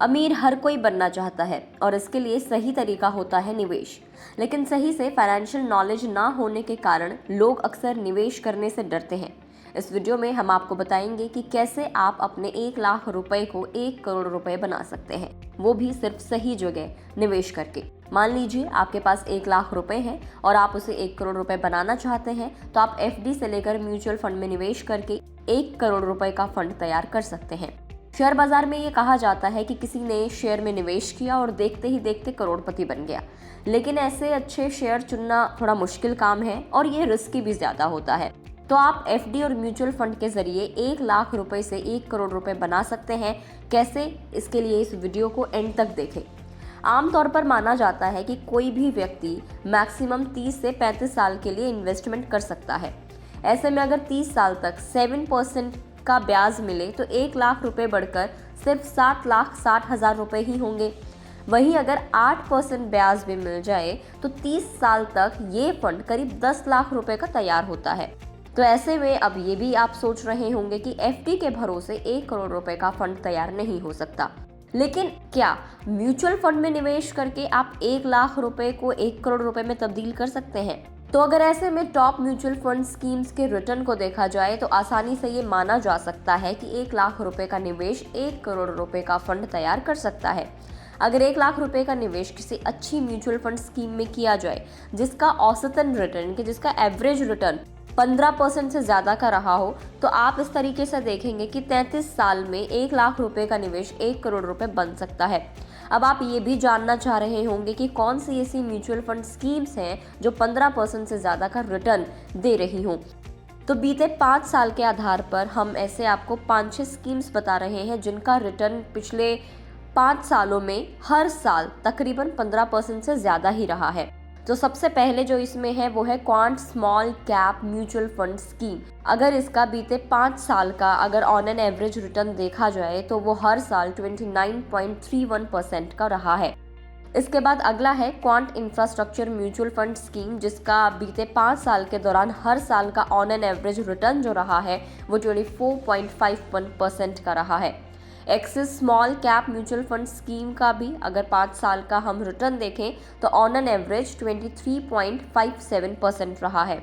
अमीर हर कोई बनना चाहता है और इसके लिए सही तरीका होता है निवेश। लेकिन सही से फाइनेंशियल नॉलेज ना होने के कारण लोग अक्सर निवेश करने से डरते हैं। इस वीडियो में हम आपको बताएंगे कि कैसे आप अपने 1 लाख रुपए को 1 करोड़ रुपए बना सकते हैं, वो भी सिर्फ सही जगह निवेश करके। मान लीजिए आपके पास 1 लाख रुपए है और आप उसे 1 करोड़ रुपए बनाना चाहते हैं, तो आप एफडी से लेकर म्यूचुअल फंड में निवेश करके 1 करोड़ रुपए का फंड तैयार कर सकते हैं। शेयर बाजार में ये कहा जाता है कि किसी ने शेयर में निवेश किया और देखते ही देखते करोड़पति बन गया। लेकिन ऐसे अच्छे शेयर चुनना थोड़ा मुश्किल काम है और ये रिस्की भी ज्यादा होता है। तो आप एफडी और म्यूचुअल फंड के जरिए 1 लाख रुपए से 1 करोड़ रुपए बना सकते हैं। कैसे, इसके लिए इस वीडियो को एंड तक देखें। आमतौर पर माना जाता है कि कोई भी व्यक्ति मैक्सिमम 30 से 35 साल के लिए इन्वेस्टमेंट कर सकता है। ऐसे में अगर 30 साल तक 7% का ब्याज मिले तो 1 लाख रुपए बढ़कर सिर्फ 7,60,000 रुपए ही होंगे। वहीं अगर 8% ब्याज भी मिल जाए तो 30 साल तक ये फंड करीब 10 लाख रुपए का तैयार होता है। तो ऐसे में अब ये भी आप सोच रहे होंगे कि एफडी के भरोसे 1 करोड़ रुपए का फंड तैयार नहीं हो सकता। लेकिन क्या म्यूचुअल फंड में निवेश करके आप 1 लाख रुपए को 1 करोड़ रुपए में तब्दील कर सकते हैं? तो अगर ऐसे में टॉप म्यूचुअल फंड स्कीम्स के रिटर्न को देखा जाए तो आसानी से ये माना जा सकता है कि 1 लाख रुपए का निवेश 1 kरोड़ रुपए का फंड तैयार कर सकता है। अगर 1 लाख रुपए का निवेश किसी अच्छी म्यूचुअल फंड स्कीम में किया जाए जिसका औसतन रिटर्न जिसका एवरेज रिटर्न 15% से ज्यादा का रहा हो, तो आप इस तरीके से देखेंगे कि 33 साल में 1 लाख रुपए का निवेश 1 करोड़ रुपए बन सकता है। अब आप ये भी जानना चाह रहे होंगे कि कौन सी ऐसी म्यूचुअल फंड स्कीम्स हैं जो 15% से ज्यादा का रिटर्न दे रही हों। तो बीते 5 साल के आधार पर हम ऐसे आपको 5-6 स्कीम्स बता रहे हैं जिनका रिटर्न पिछले 5 सालों में हर साल तकरीबन 15% से ज्यादा ही रहा है। तो सबसे पहले जो इसमें है वो है quant small cap mutual fund scheme. अगर इसका बीते 5 साल का अगर ऑन एन एवरेज रिटर्न देखा जाए तो वो हर साल 29.31% का रहा है। इसके बाद अगला है quant infrastructure mutual fund scheme, जिसका बीते 5 साल के दौरान हर साल का ऑन एन एवरेज रिटर्न जो रहा है वो 24.51% का रहा है। Axis small cap mutual fund scheme का भी अगर 5 साल का हम रिटर्न देखें तो ऑन एन एवरेज 23.57% रहा है।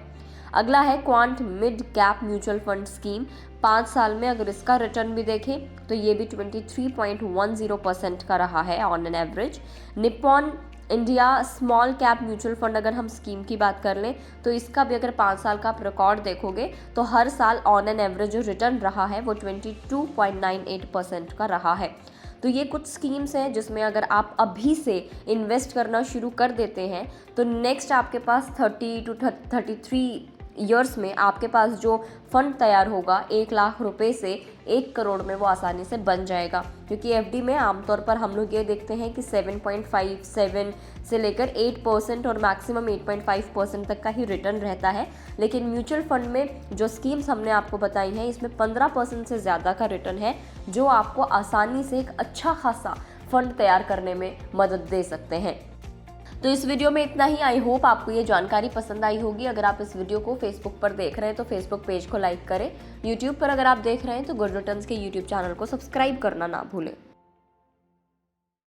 अगला है quant mid cap mutual fund scheme. 5 साल में अगर इसका रिटर्न भी देखें तो ये भी 23.10% का रहा है on an average. Nippon India small cap mutual fund अगर हम स्कीम की बात कर लें तो इसका भी अगर 5 साल का आप रिकॉर्ड देखोगे तो हर साल ऑन एन एवरेज जो रिटर्न रहा है वो 22.98% का रहा है। तो ये कुछ स्कीम्स हैं जिसमें अगर आप अभी से इन्वेस्ट करना शुरू कर देते हैं तो नेक्स्ट आपके पास 30 to 33 ईयर्स में आपके पास जो फंड तैयार होगा 1 लाख रुपए से 1 करोड़ में वो आसानी से बन जाएगा। क्योंकि एफडी में आमतौर पर हम लोग ये देखते हैं कि 7.57 से लेकर 8% और मैक्सिमम 8.5% तक का ही रिटर्न रहता है। लेकिन म्यूचुअल फंड में जो स्कीम्स हमने आपको बताई हैं इसमें 15% से ज़्यादा का रिटर्न है, जो आपको आसानी से एक अच्छा खासा फंड तैयार करने में मदद दे सकते हैं। तो इस वीडियो में इतना ही। आई होप आपको ये जानकारी पसंद आई होगी। अगर आप इस वीडियो को फेसबुक पर देख रहे हैं तो फेसबुक पेज को लाइक करें। यूट्यूब पर अगर आप देख रहे हैं तो गुड रिटर्न्स के यूट्यूब चैनल को सब्सक्राइब करना ना भूलें।